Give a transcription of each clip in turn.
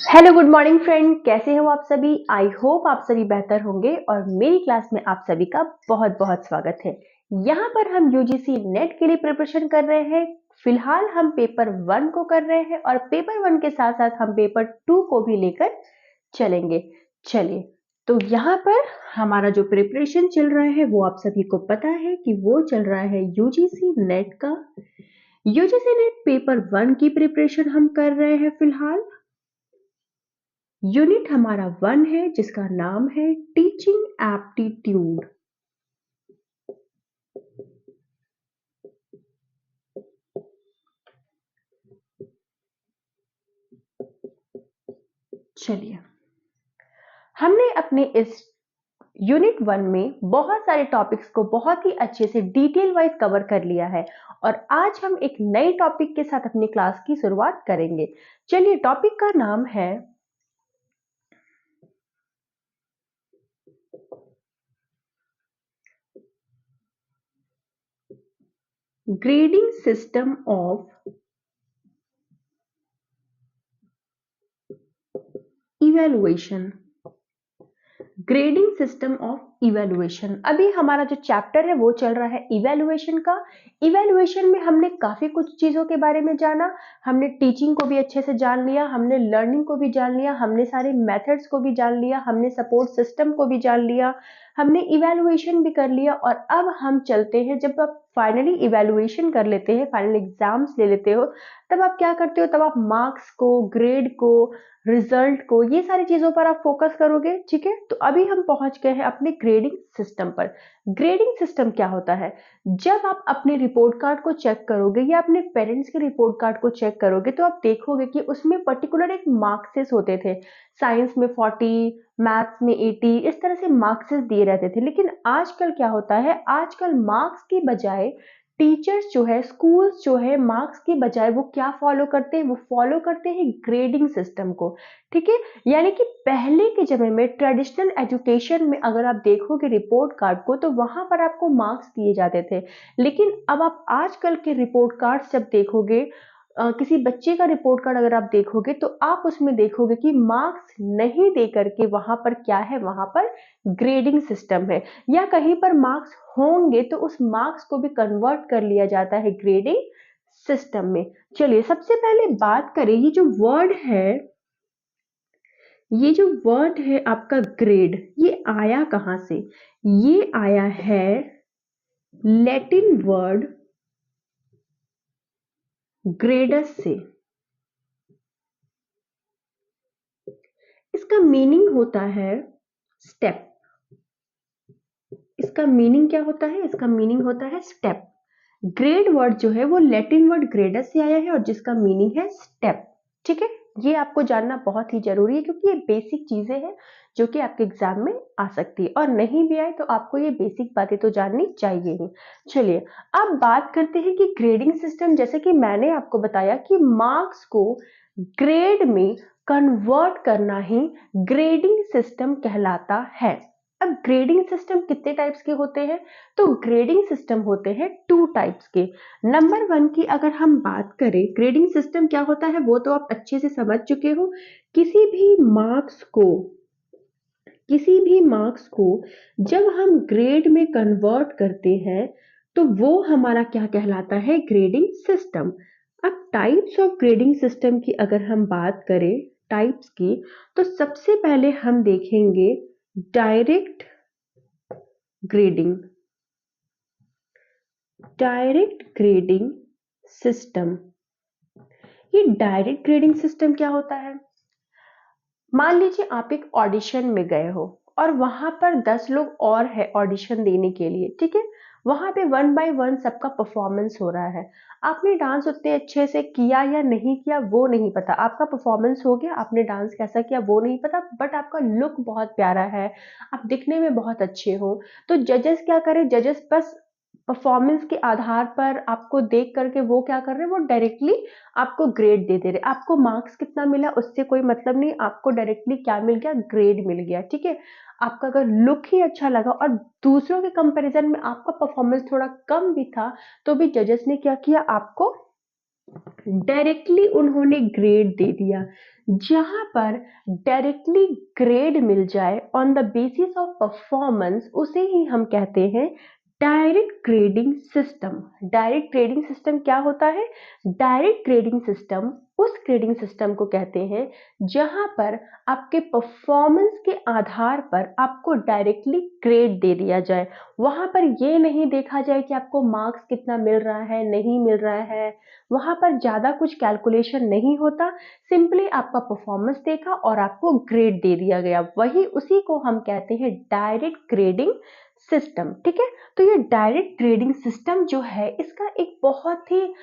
Hello good morning friend, कैसे हो आप सभी। आई होप आप सभी बेहतर होंगे और मेरी क्लास में आप सभी का बहुत बहुत स्वागत है। यहाँ पर हम यूजीसी नेट के लिए प्रिपरेशन कर रहे हैं। फिलहाल हम पेपर 1 को कर रहे हैं और पेपर 1 के साथ साथ हम पेपर 2 को भी लेकर चलेंगे। चलिए, तो यहाँ पर हमारा जो प्रिपरेशन चल रहा है वो आप सभी को पता है कि वो चल रहा है यूजीसी नेट का। यूजीसी नेट पेपर 1 की प्रिपरेशन हम कर रहे हैं फिलहाल। यूनिट हमारा 1 है जिसका नाम है टीचिंग एप्टीट्यूड। चलिए, हमने अपने इस यूनिट 1 में बहुत सारे टॉपिक्स को बहुत ही अच्छे से डिटेल वाइज कवर कर लिया है और आज हम एक नए टॉपिक के साथ अपनी क्लास की शुरुआत करेंगे। चलिए, टॉपिक का नाम है grading system of evaluation. Grading system of evaluation. अभी हमारा जो चैप्टर है वो चल रहा है इवैल्यूएशन का। इवैल्यूएशन में हमने काफी कुछ चीजों के बारे में जाना। हमने टीचिंग को भी अच्छे से जान लिया, हमने लर्निंग को भी जान लिया, हमने सारे मेथड्स को भी जान लिया, हमने सपोर्ट सिस्टम को भी जान लिया, हमने इवैल्यूएशन भी कर लिया। और अब हम चलते हैं, जब आप फाइनली इवैल्यूएशन कर लेते हैं, फाइनल एग्जाम्स ले लेते हो, तब आप क्या करते हो, तब आप मार्क्स को, ग्रेड को, रिजल्ट को, ये सारी चीजों पर आप फोकस करोगे। ठीक है, तो अभी हम पहुंच गए हैं अपने ग्रेडिंग सिस्टम पर। ग्रेडिंग सिस्टम क्या होता है? जब आप अपने रिपोर्ट कार्ड को चेक करोगे या अपने पेरेंट्स के रिपोर्ट कार्ड को चेक करोगे तो आप देखोगे कि उसमें पर्टिकुलर एक मार्क्सेस होते थे। साइंस में 40, मैथ्स में 80, इस तरह से मार्क्सेस दिए रहते थे। लेकिन आजकल क्या होता है, आजकल मार्क्स की बजाय टीचर्स जो है, स्कूल्स जो है, मार्क्स की बजाय वो क्या फॉलो करते हैं, वो फॉलो करते हैं ग्रेडिंग सिस्टम को। ठीक है, यानी कि पहले के समय में ट्रेडिशनल एजुकेशन में अगर आप देखोगे रिपोर्ट कार्ड को तो वहां पर आपको मार्क्स दिए जाते थे। लेकिन अब आप आजकल के रिपोर्ट कार्ड जब देखोगे, किसी बच्चे का रिपोर्ट कार्ड अगर आप देखोगे तो आप उसमें देखोगे कि मार्क्स नहीं दे करके वहां पर क्या है, वहां पर ग्रेडिंग सिस्टम है। या कहीं पर मार्क्स होंगे तो उस मार्क्स को भी कन्वर्ट कर लिया जाता है ग्रेडिंग सिस्टम में। चलिए, सबसे पहले बात करें, ये जो वर्ड है आपका ग्रेड, ये आया कहां से? ये आया है लैटिन वर्ड ग्रेडस से। इसका मीनिंग होता है स्टेप। इसका मीनिंग क्या होता है? इसका मीनिंग होता है स्टेप। ग्रेड वर्ड जो है वो लैटिन वर्ड ग्रेडस से आया है और जिसका मीनिंग है स्टेप। ठीक है, ये आपको जानना बहुत ही जरूरी है क्योंकि ये बेसिक चीजें हैं जो कि आपके एग्जाम में आ सकती है, और नहीं भी आए तो आपको ये बेसिक बातें तो जाननी चाहिए ही। चलिए, अब बात करते हैं कि ग्रेडिंग सिस्टम, जैसे कि मैंने आपको बताया कि मार्क्स को ग्रेड में कन्वर्ट करना ही ग्रेडिंग सिस्टम कहलाता है। अब ग्रेडिंग सिस्टम कितने टाइप्स के होते हैं? तो ग्रेडिंग सिस्टम होते हैं 2 टाइप्स के। नंबर 1 की अगर हम बात करें, ग्रेडिंग सिस्टम क्या होता है वो तो आप अच्छे से समझ चुके हो। किसी भी मार्क्स को किसी भी मार्क्स को जब हम ग्रेड में कन्वर्ट करते हैं तो वो हमारा क्या कहलाता है? Grading system. अब टाइप्स ऑफ ग्रेडिंग सिस्टम की अगर हम बात करें, टाइप्स की, तो सबसे पहले हम देखेंगे direct grading. Direct grading system. ये डायरेक्ट ग्रेडिंग सिस्टम क्या होता है? मान लीजिए आप एक ऑडिशन में गए हो और वहां पर 10 लोग और है ऑडिशन देने के लिए। ठीक है, वहां पे 1 बाय 1 सबका परफॉर्मेंस हो रहा है। आपने डांस उतने अच्छे से किया या नहीं किया वो नहीं पता, आपका परफॉर्मेंस हो गया, आपने डांस कैसा किया वो नहीं पता, बट आपका लुक बहुत प्यारा है, आप दिखने में बहुत अच्छे हो। तो जजेस क्या करें? जजेस बस परफॉर्मेंस के आधार पर आपको देख करके वो क्या कर रहे हैं, वो डायरेक्टली आपको ग्रेड दे दे रहे। आपको मार्क्स कितना मिला उससे कोई मतलब नहीं, आपको डायरेक्टली क्या मिल गया? ग्रेड मिल गया। ठीक है, आपका अगर लुक ही अच्छा लगा और दूसरों के कंपैरिजन में आपका परफॉर्मेंस थोड़ा कम भी था तो भी जजेस ने क्या किया? आपको डायरेक्टली उन्होंने ग्रेड दे दिया। जहां पर डायरेक्टली ग्रेड मिल जाए on the basis of performance, उसे ही हम कहते हैं direct grading system. Direct grading system क्या होता है? डायरेक्ट ग्रेडिंग सिस्टम उस ग्रेडिंग सिस्टम को कहते हैं जहां पर आपके परफॉर्मेंस के आधार पर आपको डायरेक्टली ग्रेड दे दिया जाए। वहां पर ये नहीं देखा जाए कि आपको मार्क्स कितना मिल रहा है, नहीं मिल रहा है, वहां पर ज्यादा कुछ कैलकुलेशन नहीं होता। सिंपली आपका परफॉर्मेंस देखा और आपको ग्रेड दे दिया गया। वही उसी को हम कहते हैं डायरेक्ट ग्रेडिंग सिस्टम। ठीक है, तो ये डायरेक्ट ग्रेडिंग सिस्टम जो है इसका एक बहुत ही,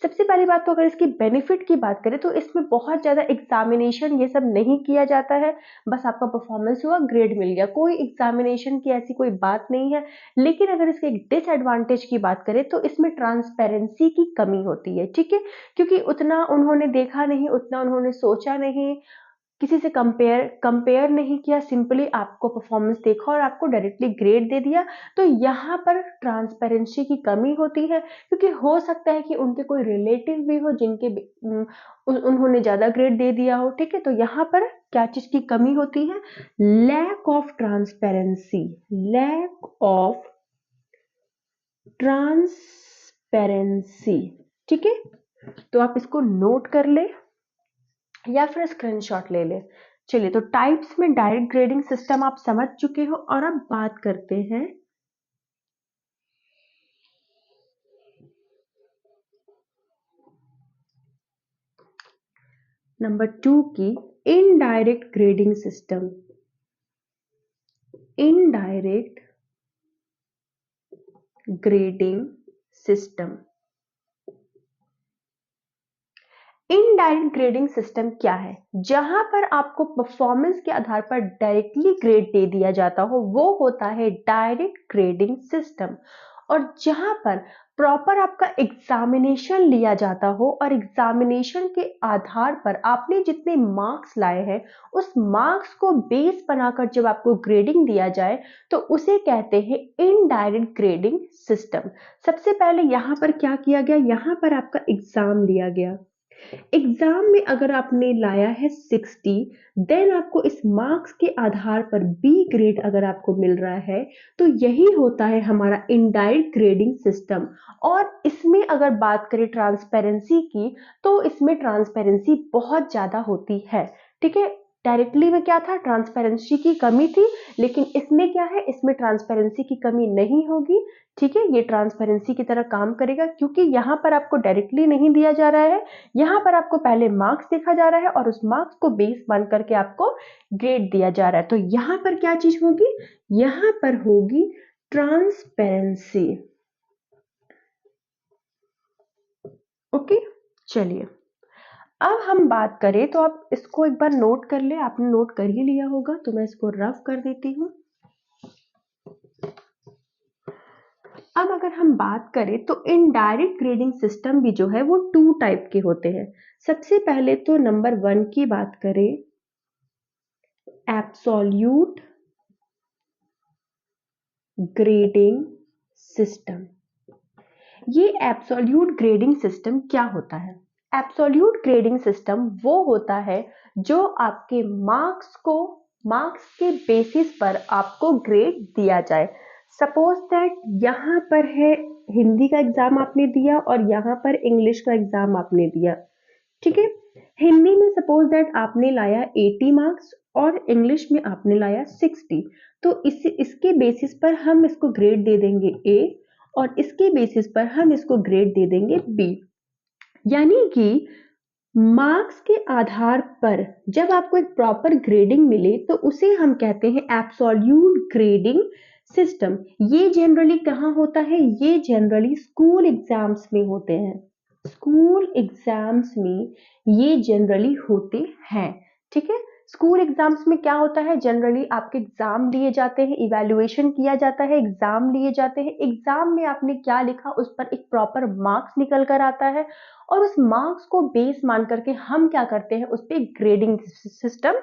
सबसे पहली बात तो अगर इसकी बेनिफिट की बात करें तो इसमें बहुत ज्यादा एग्जामिनेशन ये सब नहीं किया जाता है। बस आपका परफॉर्मेंस हुआ, ग्रेड मिल गया, कोई एग्जामिनेशन की ऐसी कोई बात नहीं है। लेकिन अगर इसके एक डिसएडवांटेज की बात करें तो इसमें ट्रांसपेरेंसी की कमी होती है। ठीक है, क्योंकि उतना उन्होंने देखा नहीं, उतना उन्होंने सोचा नहीं, किसी से कंपेयर नहीं किया, सिंपली आपको परफॉर्मेंस देखा और आपको डायरेक्टली ग्रेड दे दिया। तो यहाँ पर ट्रांसपेरेंसी की कमी होती है, क्योंकि हो सकता है कि उनके कोई रिलेटिव भी हो जिनके उन्होंने ज्यादा ग्रेड दे दिया हो। ठीक है, तो यहाँ पर क्या चीज की कमी होती है? Lack of transparency. Lack of transparency. ठीक है, तो आप इसको नोट कर ले या फिर स्क्रीनशॉट ले ले। चलिए, तो टाइप्स में डायरेक्ट ग्रेडिंग सिस्टम आप समझ चुके हो और अब बात करते हैं नंबर 2 की, indirect grading system. Indirect grading system. Indirect grading system क्या है? जहां पर आपको परफॉर्मेंस के आधार पर डायरेक्टली ग्रेड दे दिया जाता हो वो होता है डायरेक्ट ग्रेडिंग सिस्टम। और जहां पर प्रॉपर आपका एग्जामिनेशन लिया जाता हो और एग्जामिनेशन के आधार पर आपने जितने मार्क्स लाए हैं उस मार्क्स को बेस बनाकर जब आपको ग्रेडिंग दिया जाए तो उसे कहते हैं इनडायरेक्ट ग्रेडिंग सिस्टम। सबसे पहले यहां पर क्या किया गया? यहां पर आपका एग्जाम लिया गया। एग्जाम में अगर आपने लाया है 60, देन आपको इस मार्क्स के आधार पर बी ग्रेड अगर आपको मिल रहा है तो यही होता है हमारा इनडायरेक्ट ग्रेडिंग सिस्टम। और इसमें अगर बात करें ट्रांसपेरेंसी की तो इसमें ट्रांसपेरेंसी बहुत ज्यादा होती है। ठीक है, डायरेक्टली में क्या था? ट्रांसपेरेंसी की कमी थी, लेकिन इसमें क्या है? इसमें ट्रांसपेरेंसी की कमी नहीं होगी। ठीक है, ये ट्रांसपेरेंसी की तरह काम करेगा क्योंकि यहाँ पर आपको डायरेक्टली नहीं दिया जा रहा है, यहाँ पर आपको पहले मार्क्स देखा जा रहा है और उस मार्क्स को बेस मान करके आपको ग्रेड दिया जा रहा है। तो यहाँ पर क्या चीज होगी? यहाँ पर होगी ट्रांसपेरेंसी। ओके, चलिए अब हम बात करें तो आप इसको एक बार नोट कर ले। आपने नोट कर ही लिया होगा तो मैं इसको रफ कर देती हूँ। अब अगर हम बात करें तो इनडायरेक्ट ग्रेडिंग सिस्टम भी जो है वो 2 टाइप के होते हैं। सबसे पहले तो नंबर 1 की बात करें, एब्सोल्यूट ग्रेडिंग सिस्टम। ये एब्सोल्यूट ग्रेडिंग सिस्टम क्या होता है? एब्सोल्यूट ग्रेडिंग सिस्टम वो होता है जो आपके मार्क्स के बेसिस पर आपको ग्रेड दिया जाए। सपोज दैट यहाँ पर है हिंदी का एग्जाम आपने दिया और यहाँ पर इंग्लिश का एग्जाम आपने दिया। ठीक है, हिंदी में सपोज दैट आपने लाया 80 मार्क्स और इंग्लिश में आपने लाया 60। तो इसके बेसिस पर हम इसको ग्रेड दे देंगे ए और इसके बेसिस पर हम इसको ग्रेड दे देंगे बी। यानी कि मार्क्स के आधार पर जब आपको एक प्रॉपर ग्रेडिंग मिले तो उसे हम कहते हैं एब्सोल्यूट ग्रेडिंग सिस्टम। ये जनरली कहाँ होता है? ये जनरली स्कूल एग्जाम्स में होते हैं। स्कूल एग्जाम्स में ये जनरली होते हैं। ठीक है, स्कूल एग्जाम्स में क्या होता है? जनरली आपके एग्जाम लिए जाते हैं, इवैल्यूएशन किया जाता है, एग्जाम लिए जाते हैं। एग्जाम में आपने क्या लिखा उस पर एक प्रॉपर मार्क्स निकल कर आता है और उस मार्क्स को बेस मान करके हम क्या करते हैं? उस पर ग्रेडिंग सिस्टम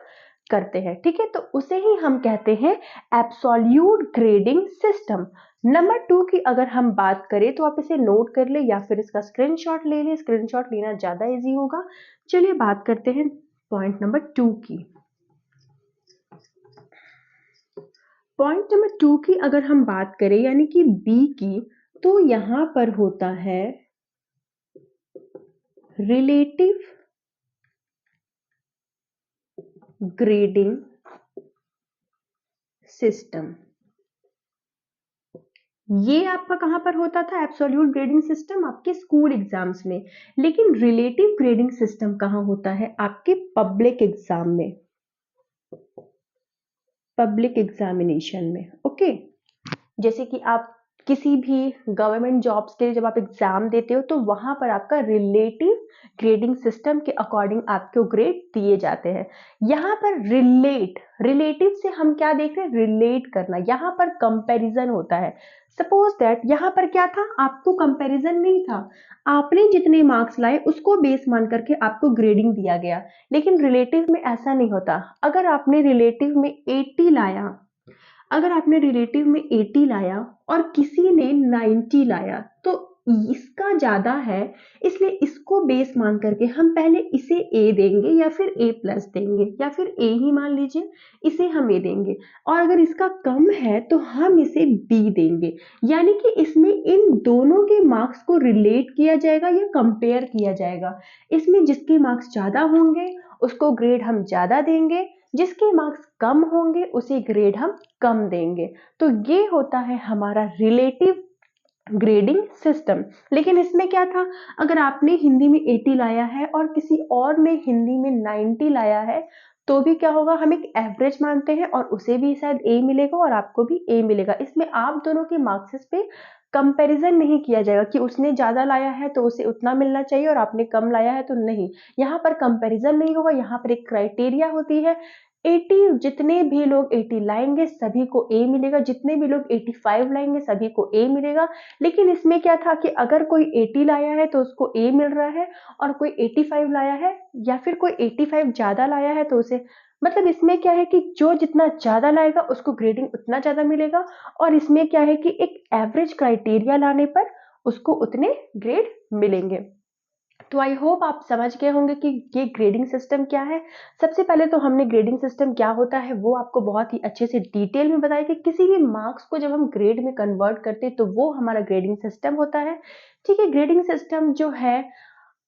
करते हैं। ठीक है, तो उसे ही हम कहते हैं एब्सोल्यूट ग्रेडिंग सिस्टम। नंबर 2 की अगर हम बात करें तो आप इसे नोट कर ले या फिर इसका स्क्रीनशॉट ले ले, स्क्रीनशॉट लेना ज़्यादा इजी होगा। चलिए बात करते हैं पॉइंट नंबर 2 की। पॉइंट नंबर 2 की अगर हम बात करें यानी कि बी की, तो यहां पर होता है रिलेटिव ग्रेडिंग सिस्टम। ये आपका कहां पर होता था? एब्सोल्यूट ग्रेडिंग सिस्टम आपके स्कूल एग्जाम्स में। लेकिन रिलेटिव ग्रेडिंग सिस्टम कहां होता है? आपके पब्लिक एग्जाम में, पब्लिक एग्जामिनेशन में। ओके, जैसे कि आप किसी भी गवर्नमेंट जॉब्स के लिए जब आप एग्जाम देते हो तो वहां पर आपका रिलेटिव ग्रेडिंग सिस्टम के अकॉर्डिंग आपको ग्रेड दिए जाते हैं। यहाँ पर रिलेटिव से हम क्या देख रहे हैं? रिलेट करना। यहाँ पर कंपैरिजन होता है। सपोज दैट यहाँ पर क्या था? आपको कंपैरिजन नहीं था, आपने जितने मार्क्स लाए उसको बेस मान करके आपको ग्रेडिंग दिया गया। लेकिन रिलेटिव में ऐसा नहीं होता। अगर आपने रिलेटिव में 80 लाया, अगर आपने रिलेटिव में 80 लाया और किसी ने 90 लाया, तो इसका ज्यादा है, इसलिए इसको बेस मान करके हम पहले इसे ए देंगे या फिर ए प्लस देंगे या फिर ए ही मान लीजिए, इसे हम ए देंगे। और अगर इसका कम है तो हम इसे बी देंगे। यानी कि इसमें इन दोनों के मार्क्स को रिलेट किया जाएगा या कंपेयर किया जाएगा। इसमें जिसके मार्क्स ज्यादा होंगे उसको ग्रेड हम ज्यादा देंगे, जिसके मार्क्स कम होंगे उसे ग्रेड हम कम देंगे। तो ये होता है हमारा रिलेटिव ग्रेडिंग सिस्टम। लेकिन इसमें क्या था? अगर आपने हिंदी में 80 लाया है और किसी और ने हिंदी में 90 लाया है, तो भी क्या होगा? हम एक एवरेज मानते हैं और उसे भी शायद ए मिलेगा और आपको भी ए मिलेगा। इसमें आप दोनों के मार्क्स पे कंपैरिजन नहीं किया जाएगा कि उसने ज्यादा लाया है तो उसे उतना मिलना चाहिए और आपने कम लाया है तो नहीं। यहाँ पर कंपैरिजन नहीं होगा। यहाँ पर एक क्राइटेरिया होती है, 80, जितने भी लोग 80 लाएंगे सभी को ए मिलेगा, जितने भी लोग 85 लाएंगे सभी को ए मिलेगा। लेकिन इसमें क्या था कि अगर कोई 80 लाया है तो उसको ए मिल रहा है, और कोई 85 लाया है या फिर कोई 85 ज्यादा लाया है तो उसे, मतलब इसमें क्या है कि जो जितना ज्यादा लाएगा उसको ग्रेडिंग उतना ज्यादा मिलेगा। और इसमें क्या है कि एक एवरेज क्राइटेरिया लाने पर उसको उतने ग्रेड मिलेंगे। तो आई होप आप समझ गए होंगे कि ये ग्रेडिंग सिस्टम क्या है। सबसे पहले तो हमने ग्रेडिंग सिस्टम क्या होता है वो आपको बहुत ही अच्छे से डिटेल में बताया कि किसी भी मार्क्स को जब हम ग्रेड में कन्वर्ट करते हैं तो वो हमारा ग्रेडिंग सिस्टम होता है। ठीक है, ग्रेडिंग सिस्टम जो है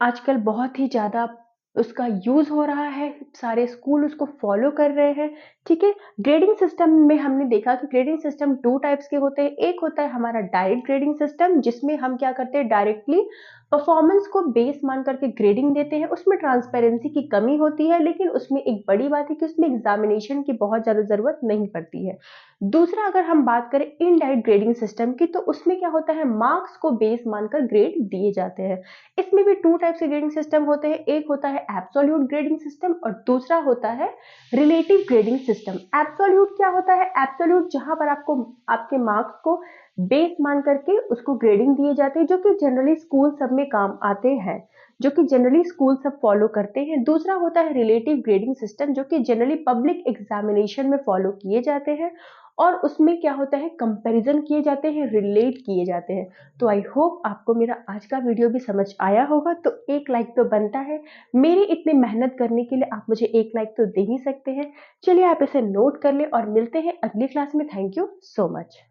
आजकल बहुत ही ज़्यादा उसका यूज़ हो रहा है, सारे स्कूल उसको फॉलो कर रहे हैं। ठीक है, ग्रेडिंग सिस्टम में हमने देखा कि ग्रेडिंग सिस्टम 2 टाइप्स के होते हैं। एक होता है हमारा डायरेक्ट ग्रेडिंग सिस्टम, जिसमें हम क्या करते हैं? डायरेक्टली परफॉर्मेंस को बेस मान करके ग्रेडिंग देते हैं। उसमें ट्रांसपेरेंसी की कमी होती है, लेकिन उसमें एक बड़ी बात है कि उसमें एग्जामिनेशन की बहुत ज़्यादा ज़रूरत नहीं पड़ती है। दूसरा अगर हम बात करें इनडायरेक्ट ग्रेडिंग सिस्टम की, तो उसमें क्या होता है? मार्क्स को बेस मानकर ग्रेड दिए जाते हैं। इसमें भी 2 टाइप्स के ग्रेडिंग सिस्टम होते हैं। एक होता है एब्सोल्यूट ग्रेडिंग सिस्टम और दूसरा होता है रिलेटिव ग्रेडिंग सिस्टम। एब्सोल्यूट क्या होता है? एब्सोल्यूट जहां पर आपको आपके मार्क्स को बेस मान करके उसको ग्रेडिंग दिए जाते हैं, जो कि जनरली स्कूल सब में काम आते हैं, जो कि जनरली स्कूल सब फॉलो करते हैं। दूसरा होता है रिलेटिव ग्रेडिंग सिस्टम, जो कि जनरली पब्लिक एग्जामिनेशन में फॉलो किए जाते हैं और उसमें क्या होता है? कंपैरिजन किए जाते हैं, रिलेट किए जाते हैं। तो आई होप आपको मेरा आज का वीडियो भी समझ आया होगा। तो एक लाइक तो बनता है, मेरी इतनी मेहनत करने के लिए आप मुझे एक लाइक तो दे ही सकते हैं। चलिए आप इसे नोट कर ले और मिलते हैं अगली क्लास में। Thank you so much.